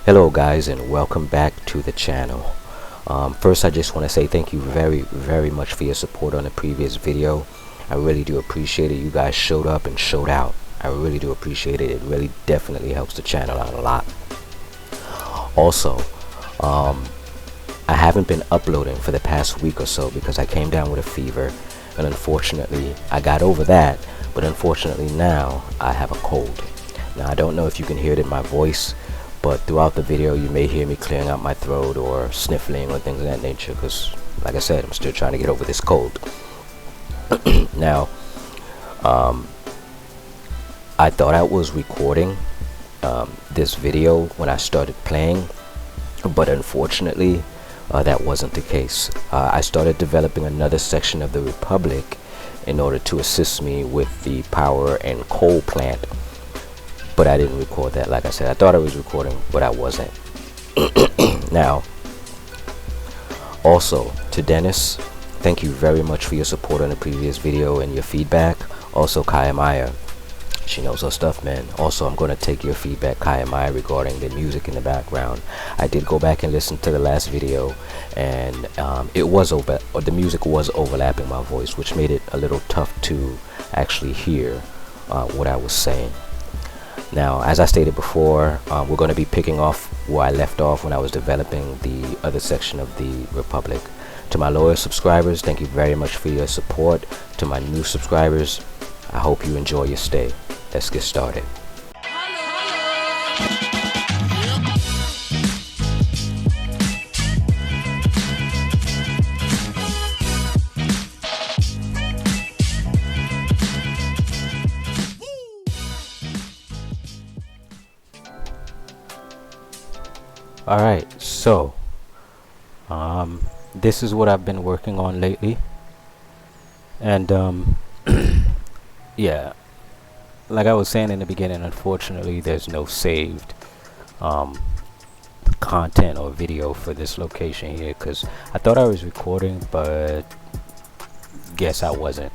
Hello guys, and welcome back to the channel. First, I just want to say thank you very much for your support on the previous video. I really do appreciate it. You guys showed up and showed out. I really do appreciate it. It really definitely helps the channel out a lot. Also, I haven't been uploading for the past week or so because I came down with a fever, and unfortunately I got over that, but unfortunately now I have a cold. Now I don't know if you can hear it in my voice, but throughout the video you may hear me clearing out my throat or sniffling or things of that nature, because like I said, I'm still trying to get over this cold. Now I thought I was recording this video when I started playing, but unfortunately that wasn't the case. I started developing another section of the Republic in order to assist me with the power and coal plant, but I didn't record that. Like I said, I thought I was recording, but I wasn't. Now, also to Dennis, thank you very much for your support on the previous video and your feedback. Also Kaya Maya, she knows her stuff, man. Also, I'm going to take your feedback, Kaya Maya, regarding the music in the background. I did go back and listen to the last video, and the music was overlapping my voice, which made it a little tough to actually hear what I was saying. Now, as I stated before, we're going to be picking off where I left off when I was developing the other section of the Republic. To my loyal subscribers, thank you very much for your support. To my new subscribers, I hope you enjoy your stay. Let's get started. Alright, so this is what I've been working on lately, and yeah, like I was saying in the beginning, unfortunately there's no saved content or video for this location here, because I thought I was recording, but guess I wasn't.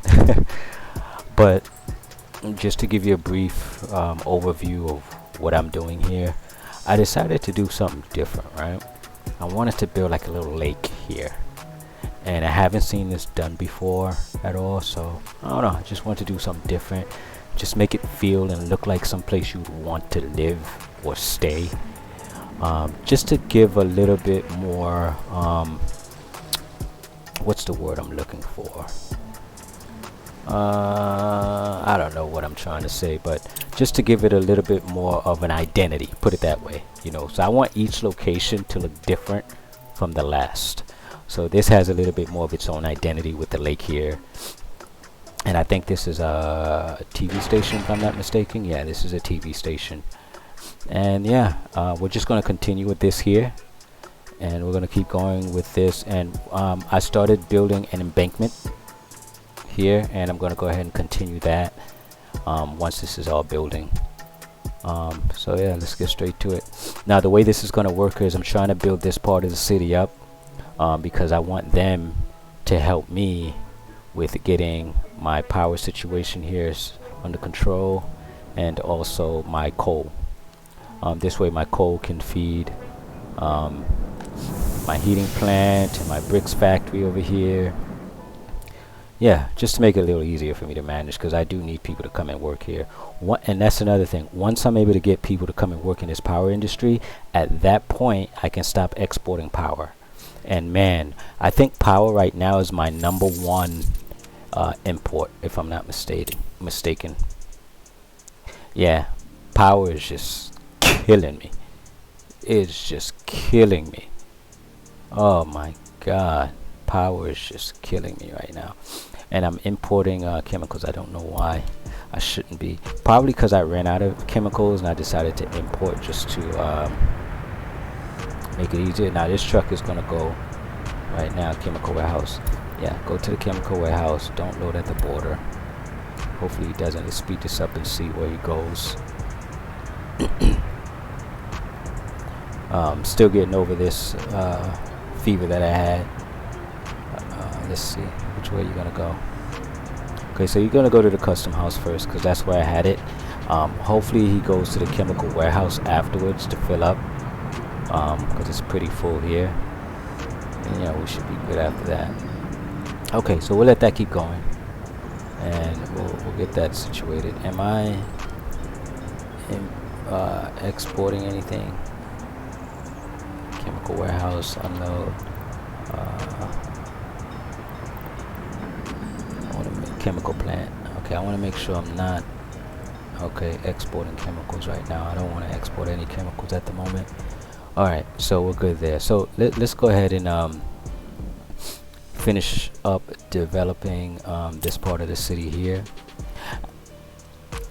But just to give you a brief overview of what I'm doing here, I decided to do something different, right? I wanted to build like a little lake here, and I haven't seen this done before at all, so I don't know, I just want to do something different, just make it feel and look like some place you'd want to live or stay, just to give a little bit more what's the word I'm looking for? I don't know what I'm trying to say, but just to give it a little bit more of an identity, put it that way, you know. So I want each location to look different from the last, so this has a little bit more of its own identity with the lake here. And I think this is a TV station, if I'm not mistaken. Yeah, this is a TV station. And yeah, we're just going to continue with this here, and we're going to keep going with this. And I started building an embankment here, and I'm going to go ahead and continue that once this is all building. So yeah, let's get straight to it. Now, the way this is going to work is I'm trying to build this part of the city up because I want them to help me with getting my power situation here under control, and also my coal. This way my coal can feed my heating plant and my bricks factory over here. Yeah, just to make it a little easier for me to manage, because I do need people to come and work here. And that's another thing. Once I'm able to get people to come and work in this power industry, at that point I can stop exporting power. And man, I think power right now is my #1 import, if I'm not mistaken. Yeah, power is just killing me. It's just killing me. Oh my god, power is just killing me right now. And I'm importing chemicals. I don't know why. I shouldn't be. Probably because I ran out of chemicals and I decided to import just to make it easier. Now this truck is gonna go right now, chemical warehouse. Yeah, go to the chemical warehouse. Don't load at the border. Hopefully he doesn't. Let's speed this up and see where he goes. Still getting over this fever that I had. Let's see, which way you're gonna go. Okay, so you're gonna go to the custom house first, because that's where I had it. Hopefully he goes to the chemical warehouse afterwards to fill up. because it's pretty full here. And yeah, we should be good after that. Okay, so we'll let that keep going, and we'll get that situated. Am I exporting anything? Chemical warehouse, unload. I want to make chemical plant. Okay, I want to make sure I'm not exporting chemicals right now. I don't want to export any chemicals at the moment. All right, so we're good there. So let's go ahead and finish up developing this part of the city here.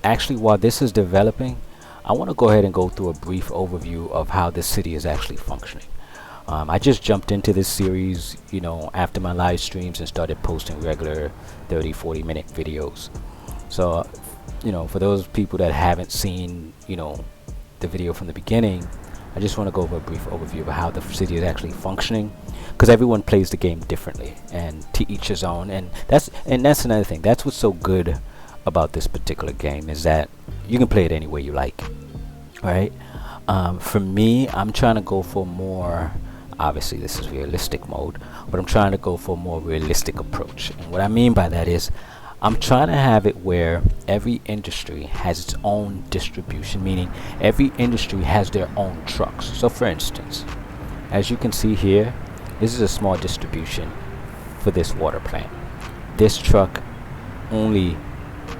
Actually, while this is developing, I want to go ahead and go through a brief overview of how this city is actually functioning. I just jumped into this series, you know, after my live streams and started posting regular 30-40 minute videos. So you know, for those people that haven't seen, you know, the video from the beginning, I just want to go over a brief overview of how the city is actually functioning, because everyone plays the game differently and to each his own. And that's another thing. That's what's so good about this particular game, is that you can play it any way you like. All right. For me, I'm trying to go for more. Obviously, this is realistic mode, but I'm trying to go for a more realistic approach. And what I mean by that is, I'm trying to have it where every industry has its own distribution, meaning every industry has their own trucks. So for instance, as you can see here, this is a small distribution for this water plant. This truck only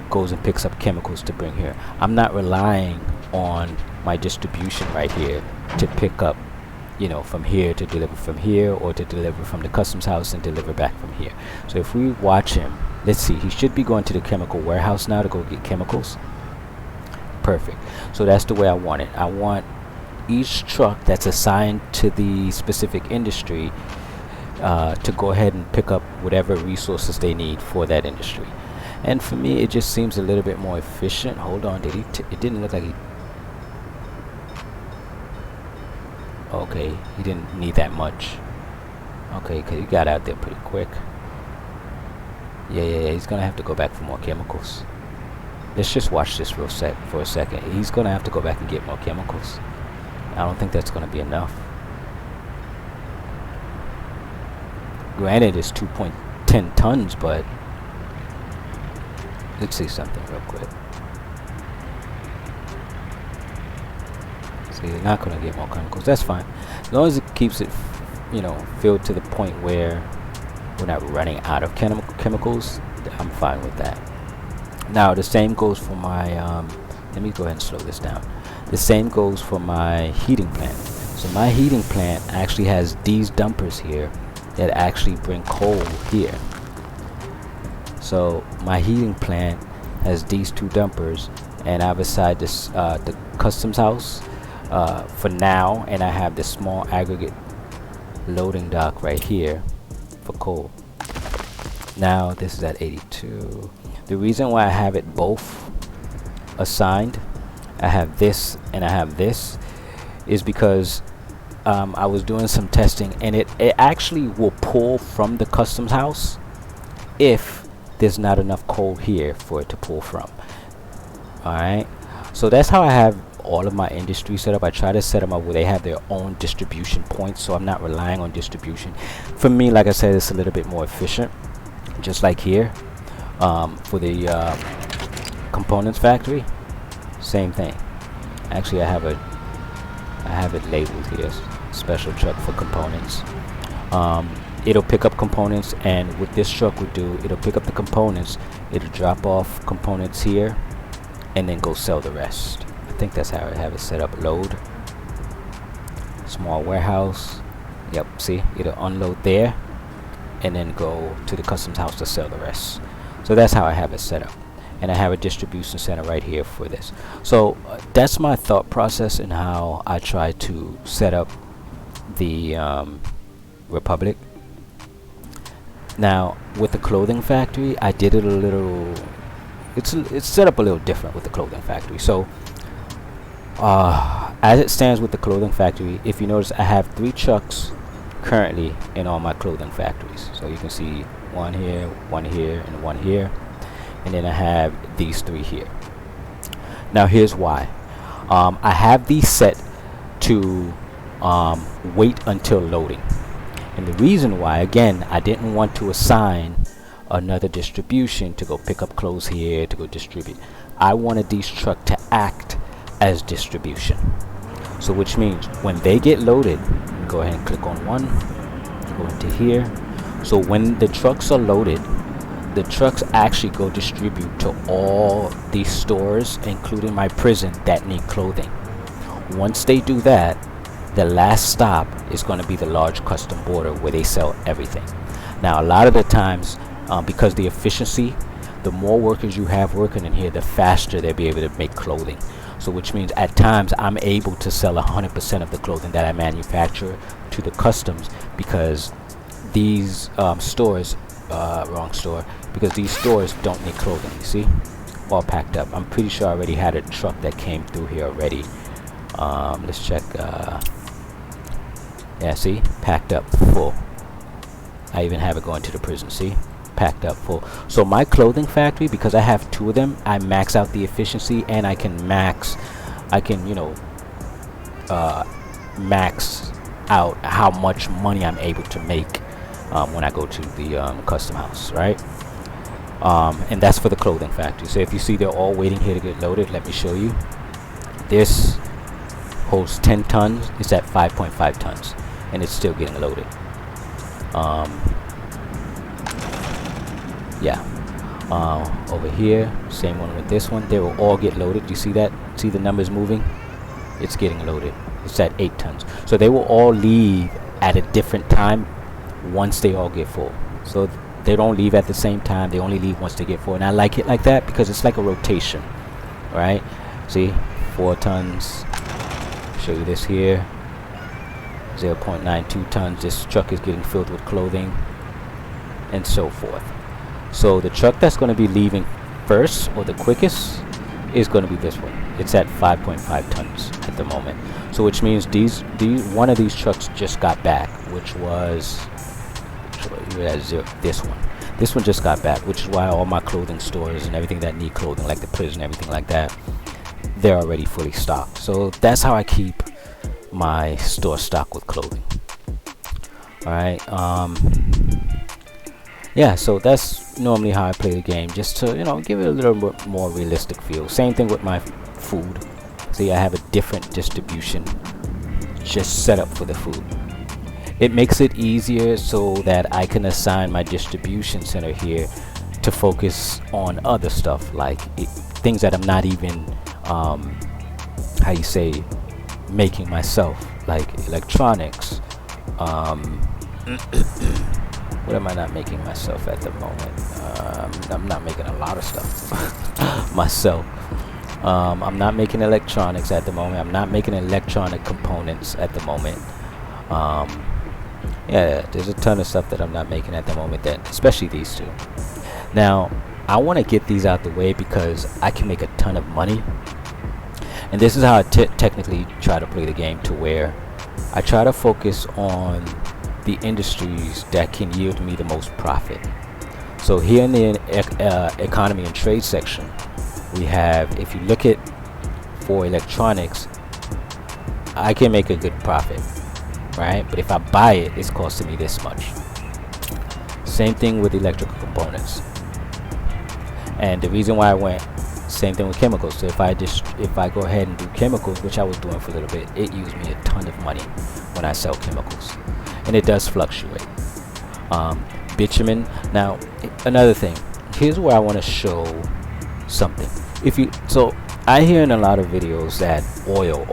goes and picks up chemicals to bring here. I'm not relying on my distribution right here to pick up, you know, from here to deliver from here, or to deliver from the customs house and deliver back from here. So if we watch him, let's see, he should be going to the chemical warehouse now to go get chemicals. Perfect. So that's the way I want it. I want each truck that's assigned to the specific industry to go ahead and pick up whatever resources they need for that industry. And for me, it just seems a little bit more efficient. Hold on, did he it didn't look like he... Okay, he didn't need that much. Okay, because he got out there pretty quick. Yeah, he's gonna have to go back for more chemicals. Let's just watch this for a second. He's gonna have to go back and get more chemicals. I don't think that's gonna be enough. Granted, it's 2.10 tons, but let's see something real quick. See, they're not gonna get more chemicals. That's fine, as long as it keeps it, you know, filled to the point where we're not running out of chemicals. I'm fine with that. Now the same goes for my let me go ahead and slow this down. The same goes for my heating plant. So my heating plant actually has these dumpers here that actually bring coal here. So my heating plant has these two dumpers, and I've assigned this the customs house for now, and I have this small aggregate loading dock right here for coal. Now this is at 82. The reason why I have it both assigned, I have this and I have this, is because I was doing some testing, and it actually will pull from the customs house if there's not enough coal here for it to pull from. Alright, so that's how I have all of my industry set up. I try to set them up where they have their own distribution points, so I'm not relying on distribution. For me, like I said, it's a little bit more efficient. Just like here, for the components factory, same thing. Actually, I have it labeled here, special truck for components. It'll pick up components, and what this truck would do, it'll pick up the components, it'll drop off components here, and then go sell the rest. I think that's how I have it set up. Load, small warehouse. Yep, see, it'll unload there and then go to the customs house to sell the rest. So that's how I have it set up, and I have a distribution center right here for this. So that's my thought process and how I try to set up the Republic. Now with the clothing factory, I did it a little, it's set up a little different with the clothing factory. So as it stands with the clothing factory, if you notice, I have 3 trucks currently in all my clothing factories. So you can see one here, and one here, and then I have these 3 here. Now here's why. I have these set to wait until loading. And the reason why, again, I didn't want to assign another distribution to go pick up clothes here to go distribute. I wanted these trucks to act as distribution. So which means when they get loaded, go ahead and click on one, go into here. So when the trucks are loaded, the trucks actually go distribute to all these stores, including my prison, that need clothing. Once they do that, the last stop is going to be the large custom border where they sell everything. Now a lot of the times, because the efficiency, the more workers you have working in here, the faster they'll be able to make clothing. So which means at times I'm able to sell 100% of the clothing that I manufacture to the customs, because these stores, wrong store, because these stores don't need clothing. You see, all packed up. I'm pretty sure I already had a truck that came through here already. Let's check. Yeah, see, packed up full. I even have it going to the prison. See, packed up full. So my clothing factory, because I have two of them, I max out the efficiency, and I can max out how much money I'm able to make when I go to the custom house, right? And that's for the clothing factory. So if you see they're all waiting here to get loaded, let me show you. This holds 10 tons. It's at 5.5 tons, and it's still getting loaded. Over here, same one with this one. They will all get loaded. You see that? See the numbers moving? It's getting loaded. It's at 8 tons. So they will all leave at a different time once they all get full. So they don't leave at the same time. They only leave once they get full. And I like it like that because it's like a rotation, right? See, 4 tons. Show you this here. 0.92 tons. This truck is getting filled with clothing, and so forth. So the truck that's going to be leaving first, or the quickest, is going to be this one. It's at 5.5 tons at the moment. So which means one of these trucks just got back, which was this one. This one just got back, which is why all my clothing stores and everything that need clothing, like the prison, everything like that, they're already fully stocked. So that's how I keep my store stocked with clothing. All right. Yeah, so that's normally how I play the game, just to give it a little bit more realistic feel. Same thing with my food. See, I have a different distribution just set up for the food. It makes it easier so that I can assign my distribution center here to focus on other stuff, like things that I'm not even making myself, like electronics. What am I not making myself at the moment? I'm not making a lot of stuff myself. I'm not making electronics at the moment. I'm not making electronic components at the moment. Yeah, there's a ton of stuff that I'm not making at the moment, that especially these two. Now I want to get these out the way because I can make a ton of money, and this is how I technically try to play the game, to where I try to focus on the industries that can yield me the most profit. So here in the economy and trade section, we have, if you look at for electronics, I can make a good profit, right? But if I buy it, it's costing me this much. Same thing with electrical components. And the reason why I went, same thing with chemicals. So if I go ahead and do chemicals, which I was doing for a little bit, it used me a ton of money when I sell chemicals, and it does fluctuate. Bitumen. Now another thing, here's where I want to show something. So I hear in a lot of videos that oil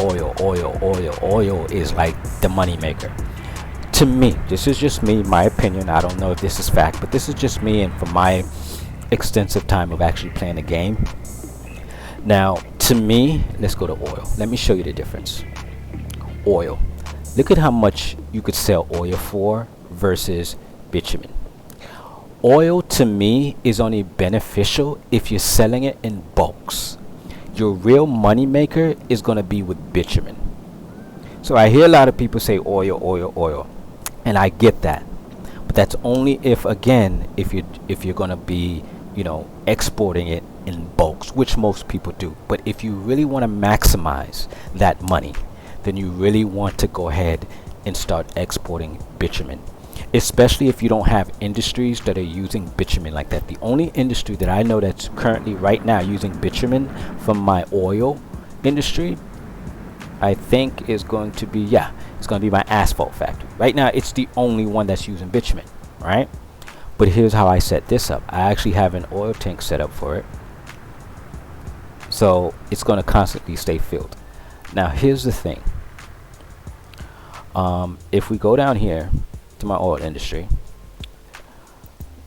is like the money maker. To me, this is just me, my opinion. I don't know if this is fact, but this is just me, and from my extensive time of actually playing the game. Now to me, let's go to oil. Let me show you the difference. Oil, look at how much you could sell oil for versus bitumen. Oil to me is only beneficial if you're selling it in bulks. Your real money maker is going to be with bitumen. So I hear a lot of people say oil, and I get that, but that's only if you're going to be exporting it in bulks, which most people do. But if you really want to maximize that money, then you really want to go ahead and start exporting bitumen, especially if you don't have industries that are using bitumen like that. The only industry that I know that's currently right now using bitumen from my oil industry, I think is going to be, yeah, it's going to be my asphalt factory. Right now, it's the only one that's using bitumen, right? But here's how I set this up. I actually have an oil tank set up for it, so it's going to constantly stay filled. Now, here's the thing. If we go down here to my oil industry,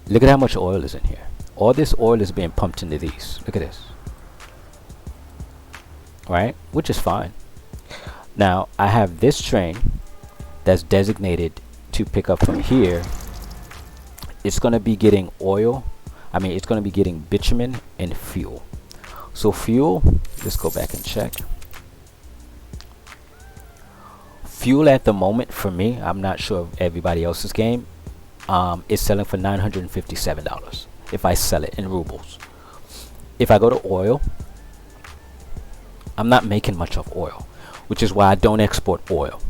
look at how much oil is in here. All this oil is being pumped into these. Look at this, right? Which is fine. Now, I have this train that's designated to pick up from here. It's going to be getting oil. I mean, it's going to be getting bitumen and fuel. So fuel, let's go back and check. Fuel at the moment for me, I'm not sure of everybody else's game, is selling for $957 if I sell it in rubles. If I go to oil, I'm not making much of oil, which is why I don't export oil.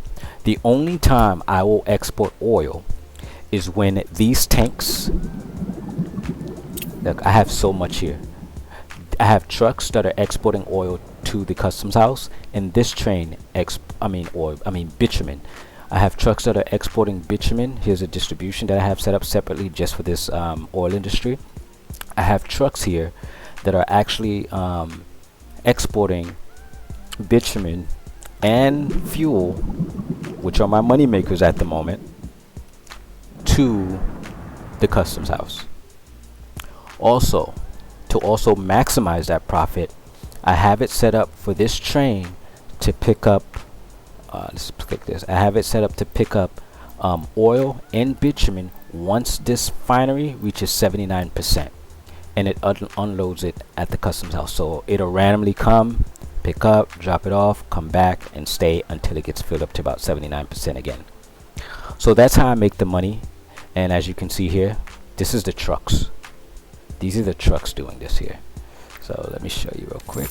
The only time I will export oil is when these tanks, look, I have so much here. I have trucks that are exporting oil to the customs house, and this train bitumen. I have trucks that are exporting bitumen. Here's a distribution that I have set up separately just for this oil industry. I have trucks here that are actually exporting bitumen and fuel, which are my money makers at the moment, to the customs house. Also, to also maximize that profit, I have it set up for this train to pick up let's click this. I have it set up to pick up oil and bitumen once this finery reaches 79%, and it unloads it at the customs house. So it'll randomly come, pick up, drop it off, come back, and stay until it gets filled up to about 79% again. So that's how I make the money. And as you can see here, this is the trucks. These are the trucks doing this here. So let me show you real quick,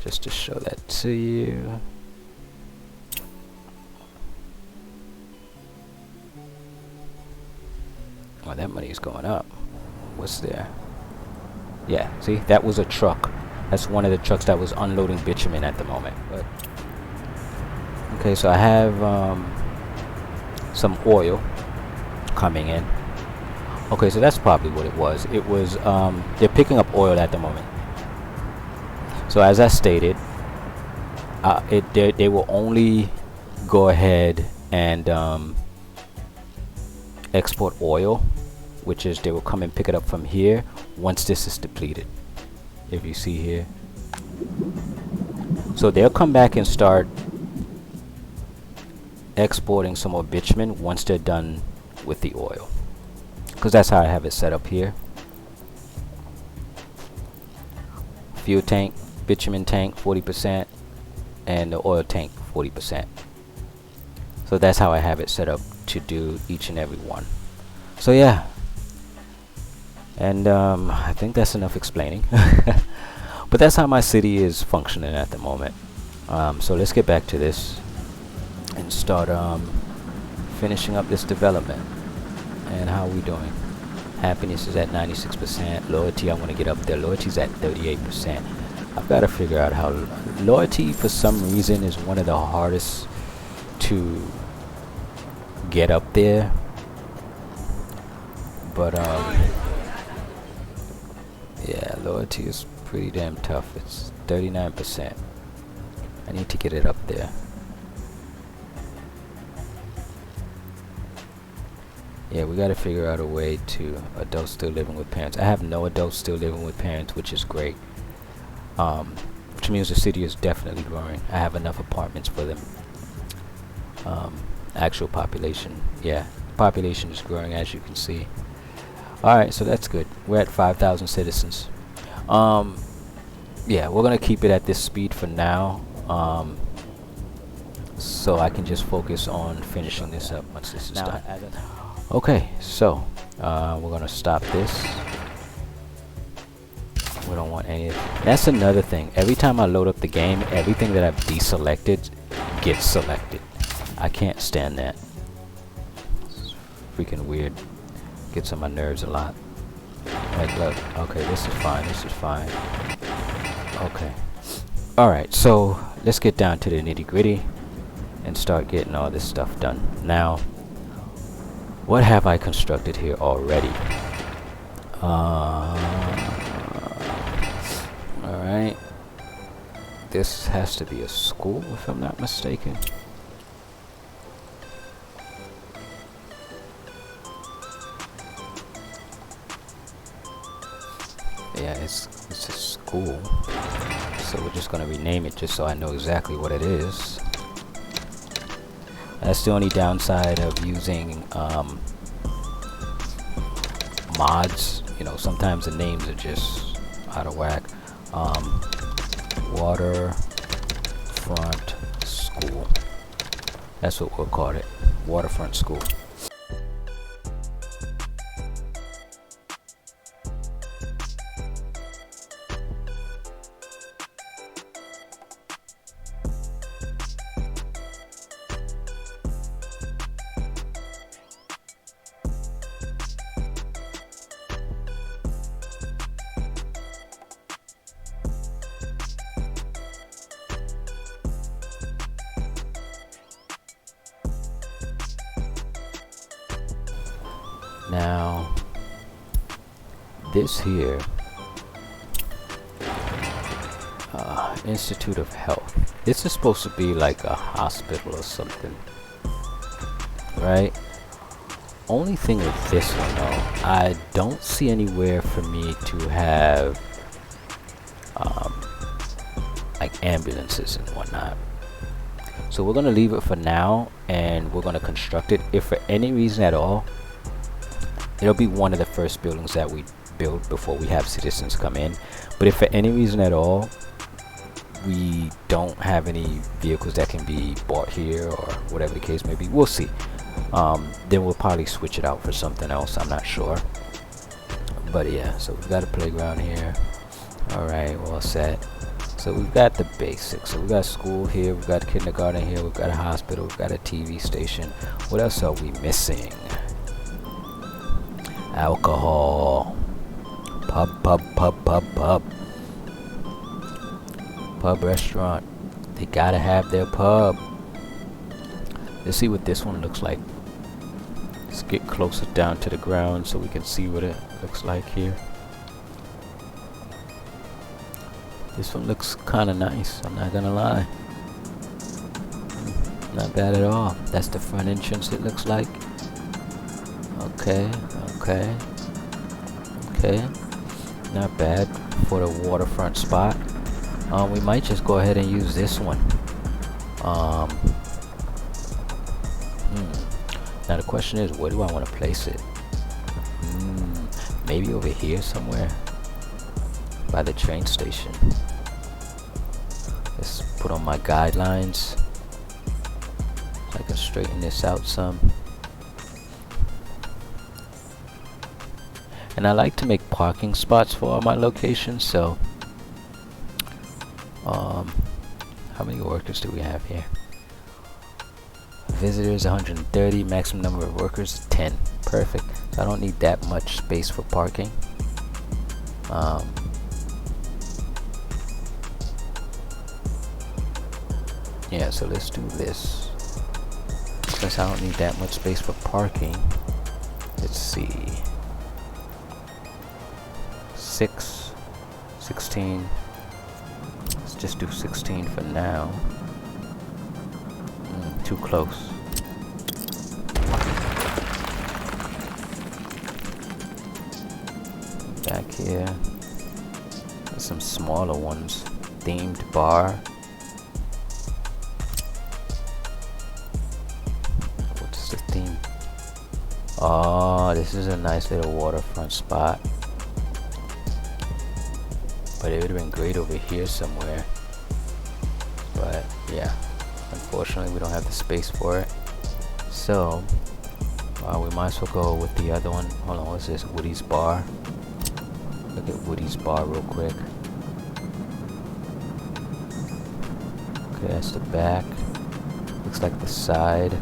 just to show that to you. Oh, that money is going up. What's there? Yeah, see, that was a truck. That's one of the trucks that was unloading bitumen at the moment. But okay, so I have some oil coming in. Okay, so that's probably what it was. It was they're picking up oil at the moment. So as I stated, they will only go ahead and export oil, which is they will come and pick it up from here once this is depleted. If you see here, so they'll come back and start exporting some more bitumen once they're done with the oil, because that's how I have it set up here. Fuel tank, bitumen tank 40%, and the oil tank 40%. So that's how I have it set up to do each and every one. So yeah, and I think that's enough explaining. But that's how my city is functioning at the moment. So let's get back to this and start finishing up this development. And how are we doing? Happiness is at 96%. Loyalty, I want to get up there. Loyalty's at 38%. I've got to figure out how loyalty, for some reason, is one of the hardest to get up there. But yeah, loyalty is pretty damn tough. It's 39%. I need to get it up there. Yeah, we got to figure out a way to adults still living with parents. I have no adults still living with parents, which is great. Which means the city is definitely growing. I have enough apartments for them. Actual population, yeah, population is growing, as you can see. Alright, so that's good. We're at 5,000 citizens. Yeah, we're gonna keep it at this speed for now, so I can just focus on finishing this up once this is done. Okay, so we're gonna stop this. We don't want any. That's another thing. Every time I load up the game, everything that I've deselected gets selected. I can't stand that. It's freaking weird. Gets on my nerves a lot. Like, look, okay, this is fine, this is fine. Okay. Alright, so let's get down to the nitty-gritty and start getting all this stuff done. Now, what have I constructed here already? Alright. This has to be a school, if I'm not mistaken. Yeah, it's a school. So we're just gonna rename it just so I know exactly what it is. That's the only downside of using mods. You know, sometimes the names are just out of whack. Waterfront School. That's what we'll call it. Waterfront School. Now, this here, Institute of Health. This is supposed to be like a hospital or something, right? Only thing with this one though, I don't see anywhere for me to have like ambulances and whatnot. So we're gonna leave it for now, and we're gonna construct it. If for any reason at all, it'll be one of the first buildings that we build before we have citizens come in. But if for any reason at all we don't have any vehicles that can be bought here, or whatever the case may be, we'll see. Then we'll probably switch it out for something else, I'm not sure. But yeah, so we've got a playground here. Alright, well set. So we've got the basics. So we've got school here, we've got a kindergarten here, we've got a hospital, we've got a TV station. What else are we missing? Alcohol. Pub. Pub restaurant. They gotta have their pub. Let's see what this one looks like. Let's get closer down to the ground so we can see what it looks like here. This one looks kind of nice, I'm not gonna lie. Not bad at all. That's the front entrance, it looks like. Okay. Not bad for the waterfront spot. We might just go ahead and use this one. Now the question is, where do I want to place it? Maybe over here somewhere by the train station. Let's put on my guidelines so I can straighten this out some. And I like to make parking spots for all my locations, so how many workers do we have here? Visitors 130, maximum number of workers 10. Perfect. So I don't need that much space for parking. Yeah, so let's do this. Since I don't need that much space for parking, let's see. 16. Let's just do 16 for now. Too close. Back here, there's some smaller ones. Themed bar. What's the theme? Oh, this is a nice little waterfront spot. But it would have been great over here somewhere. But yeah, unfortunately we don't have the space for it. So we might as well go with the other one. Hold on, what's this? Woody's Bar. Look at Woody's Bar real quick. Okay, that's the back. looks like the side.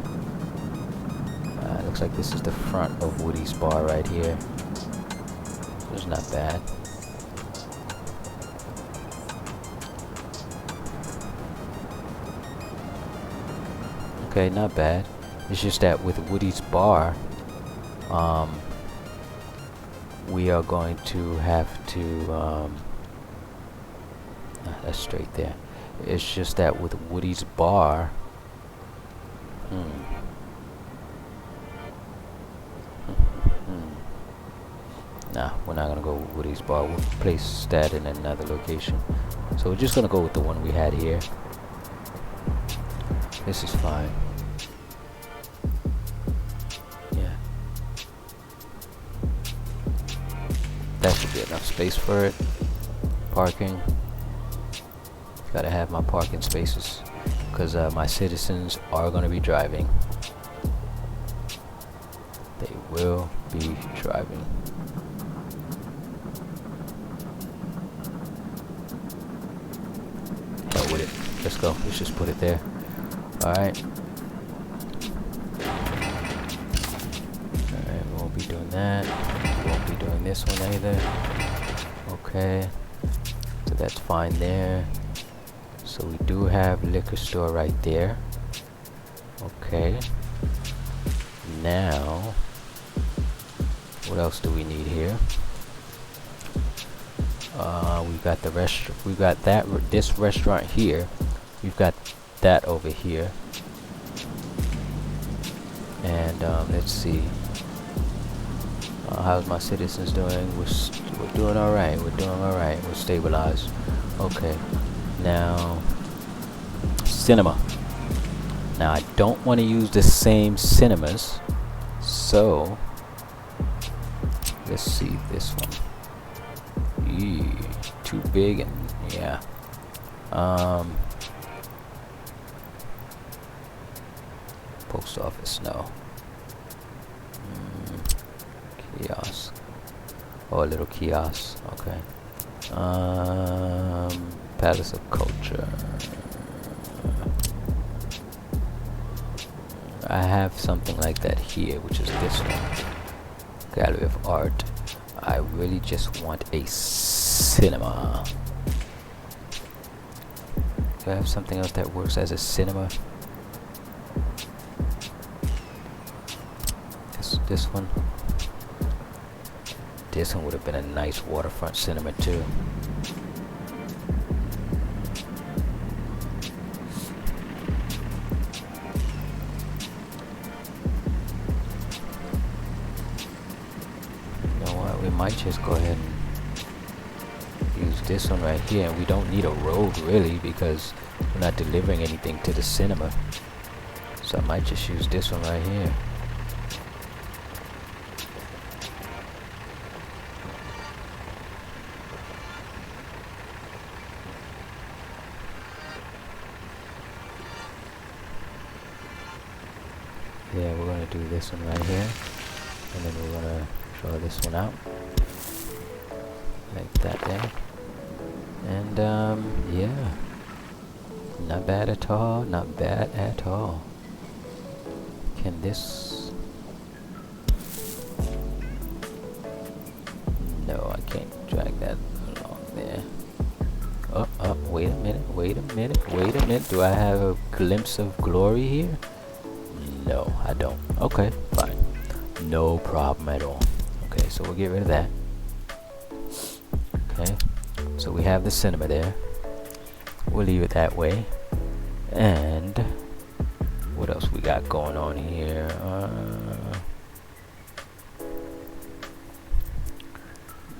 Looks like this is the front of Woody's bar right here. It's not bad. Okay, not bad. It's just that with Woody's bar, we are going to have to, that's straight there. It's just that with Woody's bar, nah, we're not gonna go with Woody's bar. We'll place that in another location. So we're just gonna go with the one we had here. This is fine. Yeah. That should be enough space for it. Parking. Gotta have my parking spaces because my citizens are gonna be driving. They will be driving. Hell with it. Let's go. Let's just put it there. Alright. Alright, we won't be doing that. We won't be doing this one either. Okay. So that's fine there. So we do have liquor store right there. Okay. Now, what else do we need here? We've got the restaurant. We've got that. This restaurant here. We've got that over here. And let's see. How's my citizens doing? We're doing all right. We're doing all right. We're stabilized. Okay. Now, cinema. Now, I don't want to use the same cinemas, so let's see this one. Eee, too big and yeah. Post office, no. Kiosk. Oh, a little kiosk. Okay. Palace of Culture. I have something like that here, which is this one. Gallery of Art. I really just want a cinema. Do I have something else that works as a cinema? This one. This one would have been a nice waterfront cinema too. We might just go ahead and use this one right here, and we don't need a road really because we're not delivering anything to the cinema, so I might just use this one right here. Yeah, we're gonna do this one right here, and then we're gonna draw this one out like that there, and yeah, not bad at all, not bad at all. Can this, no, I can't drag that along there. Oh, wait a minute, do I have a glimpse of glory here? No, I don't. Okay, fine, no problem at all. Okay, so we'll get rid of that. Okay, so we have the cinema there. We'll leave it that way. And what else we got going on here?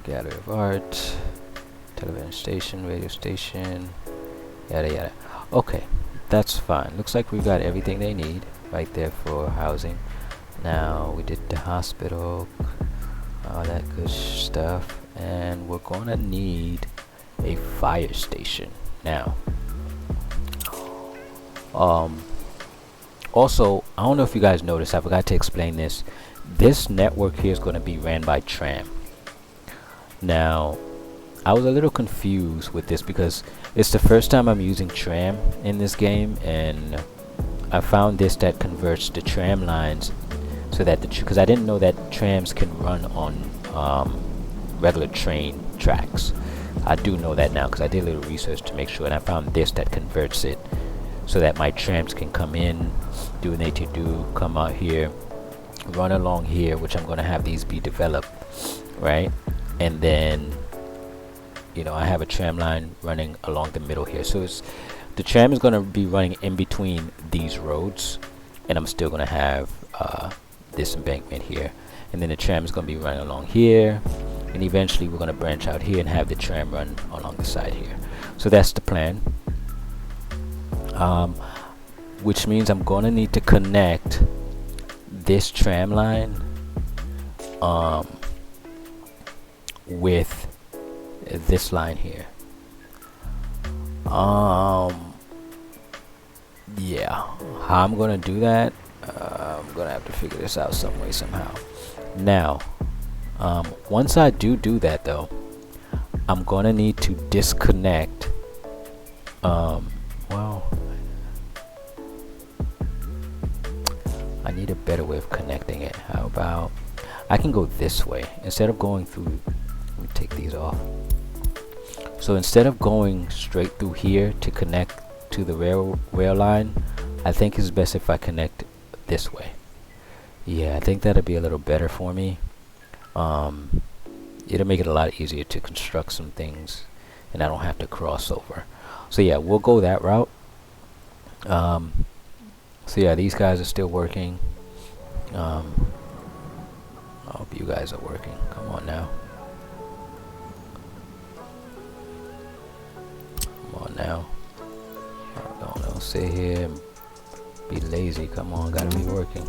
Gallery of Art, television station, radio station, yada yada. Okay, that's fine. Looks like we've got everything they need right there for housing. Now we did the hospital, all that good stuff, and we're gonna need a fire station now. Also, I don't know if you guys noticed, I forgot to explain this. This network here is going to be ran by tram. Now, I was a little confused with this because it's the first time I'm using tram in this game, and I found this that converts the tram lines so that because I didn't know that trams can run on regular train tracks. I do know that now because I did a little research to make sure, and I found this that converts it so that my trams can come in, do what they need to do, come out here, run along here, which I'm going to have these be developed, right? And then, you know, I have a tram line running along the middle here. So the tram is going to be running in between these roads, and I'm still going to have this embankment here. And then the tram is going to be running along here, and eventually we're going to branch out here and have the tram run along the side here. So that's the plan, which means I'm going to need to connect this tram line with this line here. Yeah, how I'm going to do that, I'm going to have to figure this out some way, somehow. Now, once I do that though, I'm going to need to disconnect, well, I need a better way of connecting it. How about I can go this way instead of going through, let me take these off. So instead of going straight through here to connect to the rail line, I think it's best if I connect this way. Yeah, I think that'll be a little better for me. It'll make it a lot easier to construct some things, and I don't have to cross over. So yeah, we'll go that route. So yeah, these guys are still working. I hope you guys are working. Come on now. Come on now. Don't sit here and be lazy. Come on, gotta be working.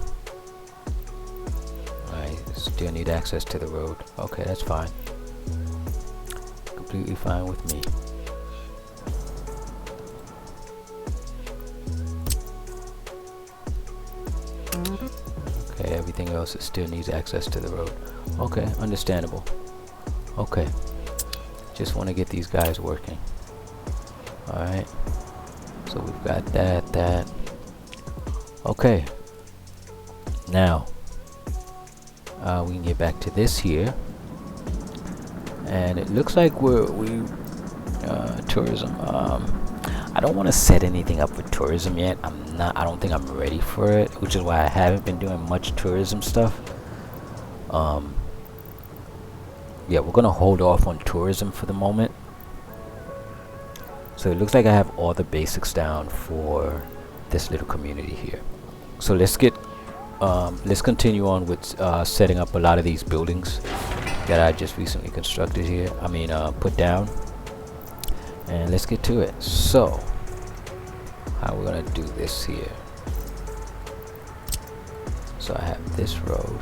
Alright, still need access to the road. Okay, that's fine. Completely fine with me. Okay, everything else, it still needs access to the road. Okay, understandable. Okay, just want to get these guys working. Alright, so we've got that. Okay, now we can get back to this here, and it looks like tourism. I don't want to set anything up for tourism yet. I don't think I'm ready for it, which is why I haven't been doing much tourism stuff. Yeah, we're gonna hold off on tourism for the moment. So it looks like I have all the basics down for this little community here. So let's continue on with setting up a lot of these buildings that I just recently constructed here. Put down. And let's get to it. So, how we're gonna do this here? So I have this road.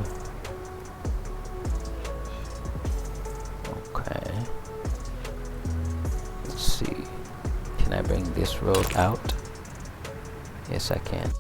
Okay. Let's see. Can I bring this road out? Yes, I can.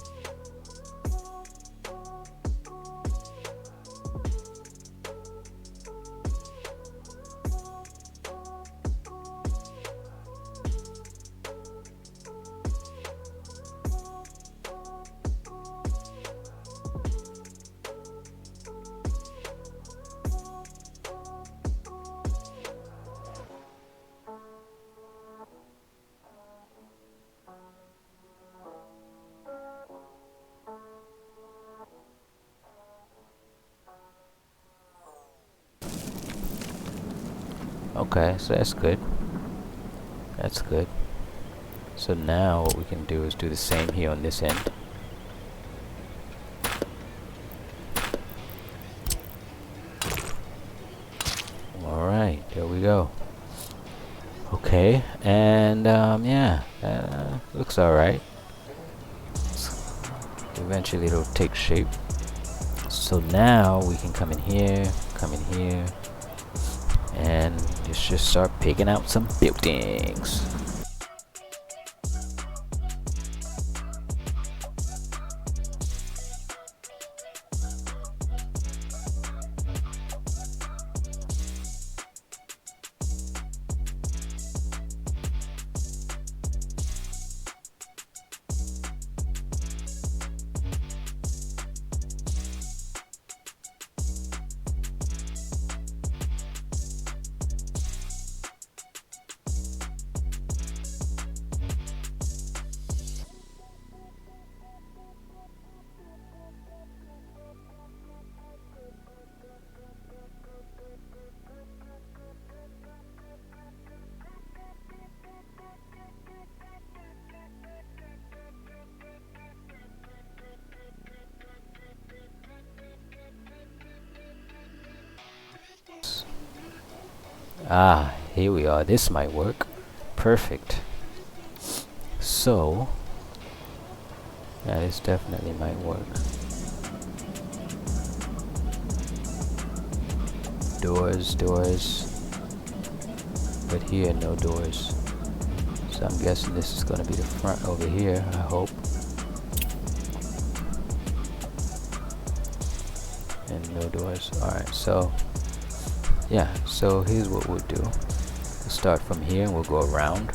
Okay, so that's good. That's good. So now what we can do is do the same here on this end. Alright, there we go. Okay, and yeah, looks alright. Eventually it'll take shape. So now we can come in here, and just start picking out some buildings. Ah, here we are. This might work. Perfect. So, yeah, this definitely might work. Doors, doors. But here, no doors. So I'm guessing this is going to be the front over here, I hope. And no doors. Alright, so yeah, so here's what we'll do. We'll start from here and we'll go around.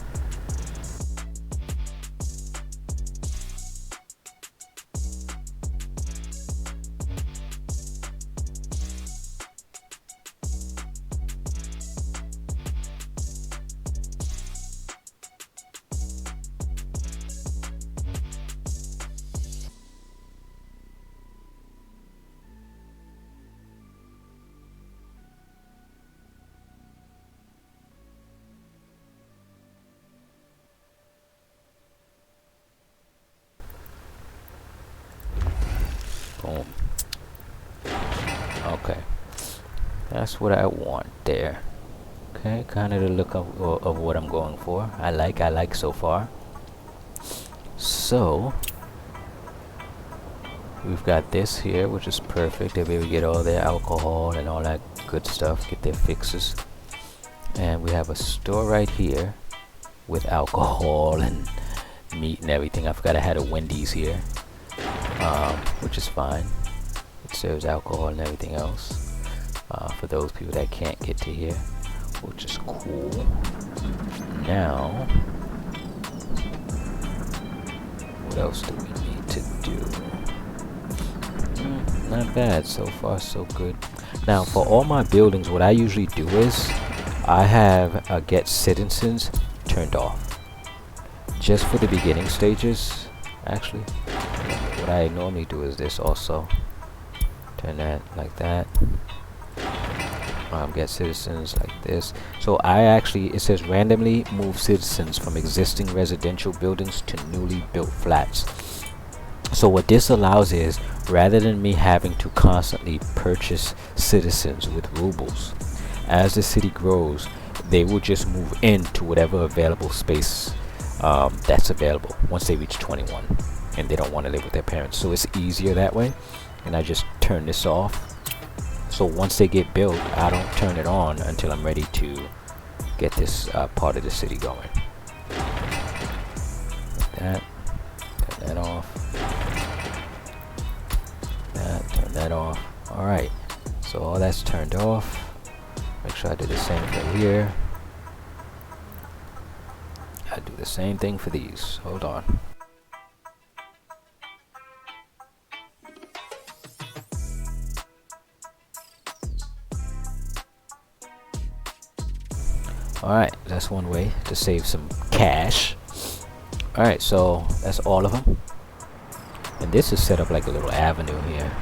Boom. Okay, that's what I want there. Okay, kind of the look of what I'm going for. I like so far. So we've got this here, which is perfect. They'll be able to get all their alcohol and all that good stuff, get their fixes. And we have a store right here with alcohol and meat and everything. I forgot I had a Wendy's here, which is fine. It serves alcohol and everything else for those people that can't get to here, which is cool. Now, what else do we need to do? Not bad. So far, so good. Now, for all my buildings, what I usually do is I have get citizens turned off. Just for the beginning stages, actually. What I normally do is this also. Turn that like that. Get citizens like this. So I actually, it says randomly move citizens from existing residential buildings to newly built flats. So what this allows is, rather than me having to constantly purchase citizens with rubles, as the city grows, they will just move into whatever available space that's available once they reach 21 and they don't want to live with their parents. So it's easier that way. And I just turn this off. So once they get built, I don't turn it on until I'm ready to get this part of the city going. Like that. Turn that off. That. Turn that off. Alright. So all that's turned off. Make sure I do the same for here. I do the same thing for these. Hold on. Alright, that's one way to save some cash. Alright, so that's all of them. And this is set up like a little avenue here.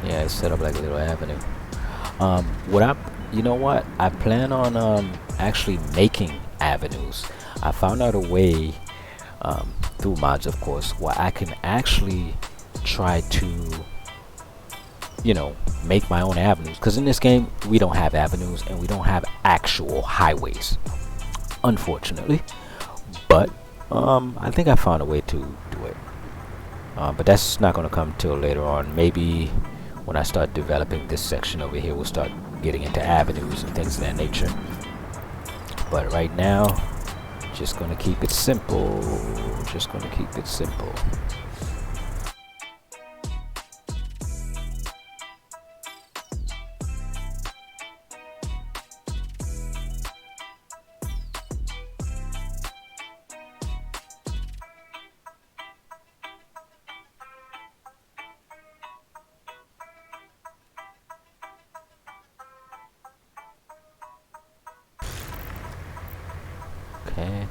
Yeah, it's set up like a little avenue. You know what? I plan on actually making avenues. I found out a way through mods, of course, where I can actually try to, you know, make my own avenues. Because in this game, we don't have avenues and we don't have actual highways, unfortunately. But I think I found a way to do it. But that's not going to come till later on. Maybe when I start developing this section over here, we'll start getting into avenues and things of that nature. But right now, just going to keep it simple. Just going to keep it simple. Okay.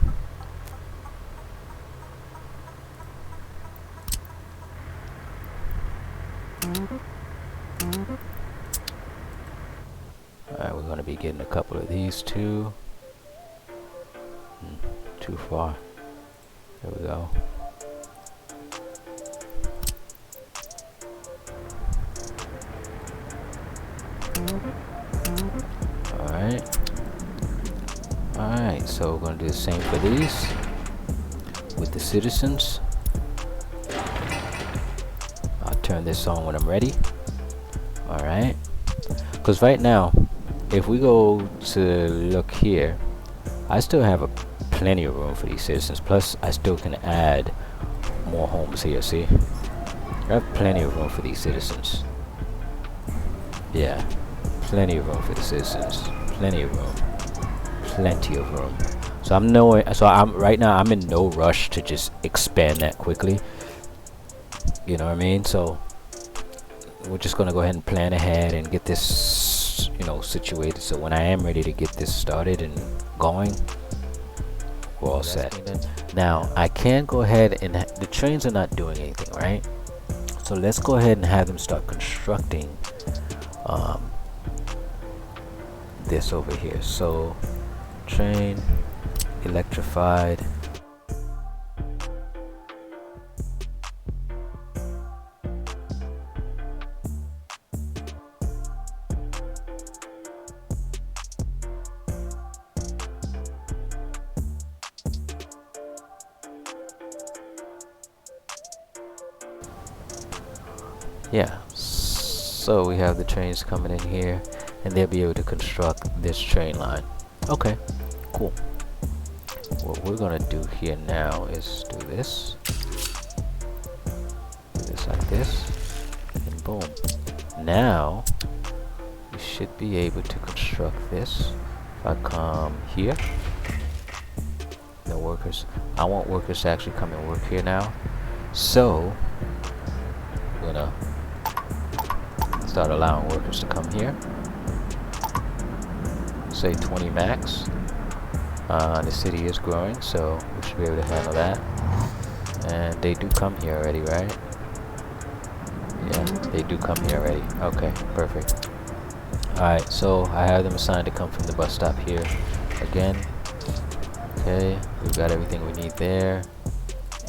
Alright, we're going to be getting a couple of these too. Too far. There we go. so we're going to do the same for these with the citizens. I'll turn this on when I'm ready. Alright, because right now if we go to look here, I still have plenty of room for these citizens, plus I still can add more homes here. See, I have plenty of room for these citizens. Yeah, plenty of room for the citizens, plenty of room. So I'm right now I'm in no rush to just expand that quickly, you know what I mean? So we're just gonna go ahead and plan ahead and get this, you know, situated, so when I am ready to get this started and going, we're all set. Now I can go ahead and the trains are not doing anything, right? So let's go ahead and have them start constructing this over here. So train electrified. Yeah, so we have the trains coming in here and they'll be able to construct this train line. Okay, cool. What we're gonna do here now is do this like this, and boom. Now we should be able to construct this. If I come here, no workers. I want workers to actually come and work here now. So we're gonna start allowing workers to come here. Say 20 max. The city is growing, so we should be able to handle that. And they do come here already, right? Yeah, they do come here already. Okay, perfect. Alright, so I have them assigned to come from the bus stop here again. Okay, we've got everything we need there.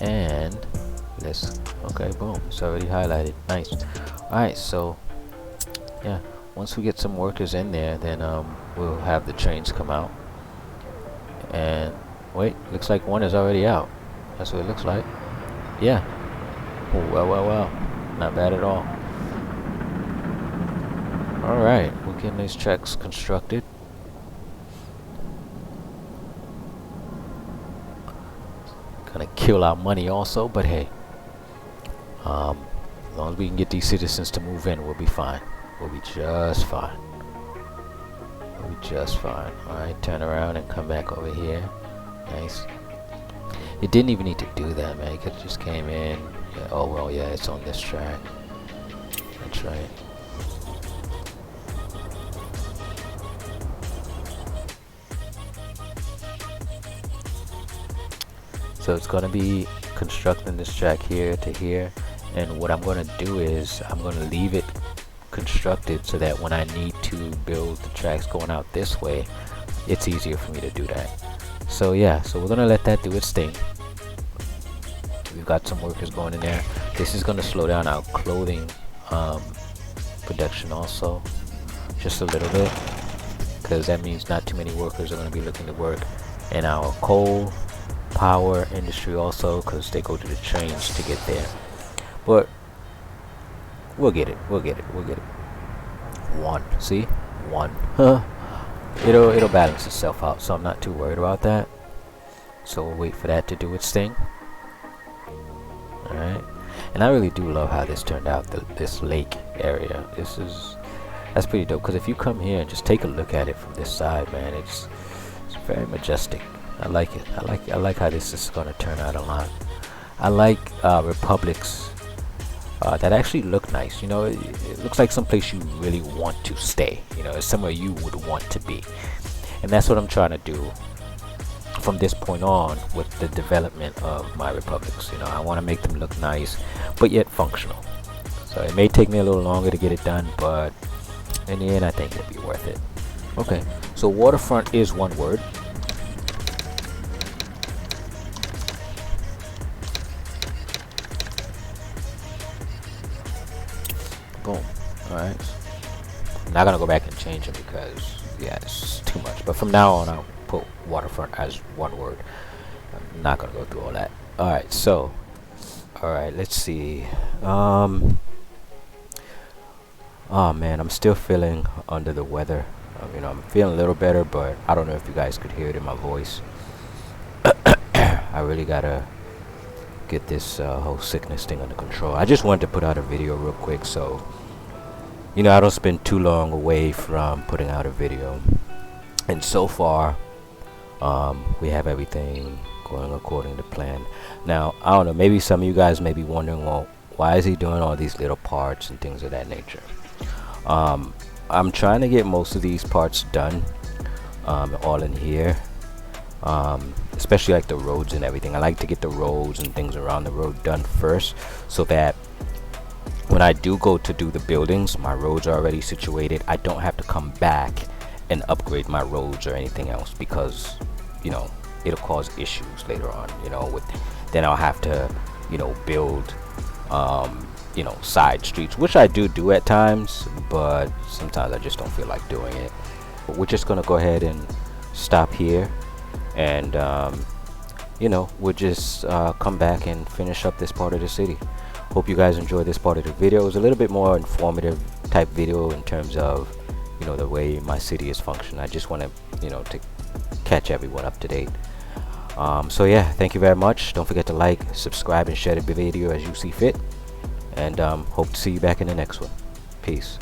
And okay, boom, it's already highlighted. Nice. Alright, so yeah, once we get some workers in there, then we'll have the trains come out. And wait, looks like one is already out. That's what it looks like. Yeah. Oh, well, not bad at all. Alright, we're getting these tracks constructed. Gonna kill our money also, but hey, as long as we can get these citizens to move in, we'll be fine. We'll be just fine. We'll be just fine. Alright, turn around and come back over here. Nice. It didn't even need to do that, man. It could just came in. Yeah, oh well, yeah, it's on this track. That's right. So it's gonna be constructing this track here to here, and what I'm gonna do is I'm gonna leave it constructed so that when I need to build the tracks going out this way, it's easier for me to do that. So yeah, so we're gonna let that do its thing. We've got some workers going in there. This is gonna slow down our clothing production also, just a little bit, because that means not too many workers are gonna be looking to work in our coal power industry also, because they go to the trains to get there. But we'll get it. One, see? One. It'll balance itself out, so I'm not too worried about that. So we'll wait for that to do its thing. Alright. And I really do love how this turned out, this lake area. That's pretty dope, because if you come here and just take a look at it from this side, man, it's very majestic. I like it. I like how this is going to turn out a lot. I like republics that actually look nice. You know, it looks like someplace you really want to stay. You know, it's somewhere you would want to be, and that's what I'm trying to do from this point on with the development of my republics. You know, I want to make them look nice, but yet functional. So it may take me a little longer to get it done, but in the end, I think it'll be worth it. Okay, so waterfront is one word. Boom. Alright. I'm not gonna go back and change them because yeah, it's too much. But from now on I'll put waterfront as one word. I'm not gonna go through all that. All right, so all right, let's see. Oh man, I'm still feeling under the weather. You know, I'm feeling a little better, but I don't know if you guys could hear it in my voice. I really gotta get this whole sickness thing under control. I just wanted to put out a video real quick, so you know I don't spend too long away from putting out a video. And so far, we have everything going according to plan. Now, I don't know, maybe some of you guys may be wondering, well, why is he doing all these little parts and things of that nature? I'm trying to get most of these parts done, all in here, especially like the roads and everything. I like to get the roads and things around the road done first, so that when I do go to do the buildings, my roads are already situated. I don't have to come back and upgrade my roads or anything else, because you know it'll cause issues later on. You know, with then I'll have to, you know, build you know, side streets, which I do at times, but sometimes I just don't feel like doing it. But we're just gonna go ahead and stop here, and you know, we'll just come back and finish up this part of the city. Hope you guys enjoyed this part of the video. It was a little bit more informative type video in terms of, you know, the way my city is functioning. I just want to, you know, to catch everyone up to date. So yeah, thank you very much. Don't forget to like, subscribe, and share the video as you see fit. And hope to see you back in the next one. Peace.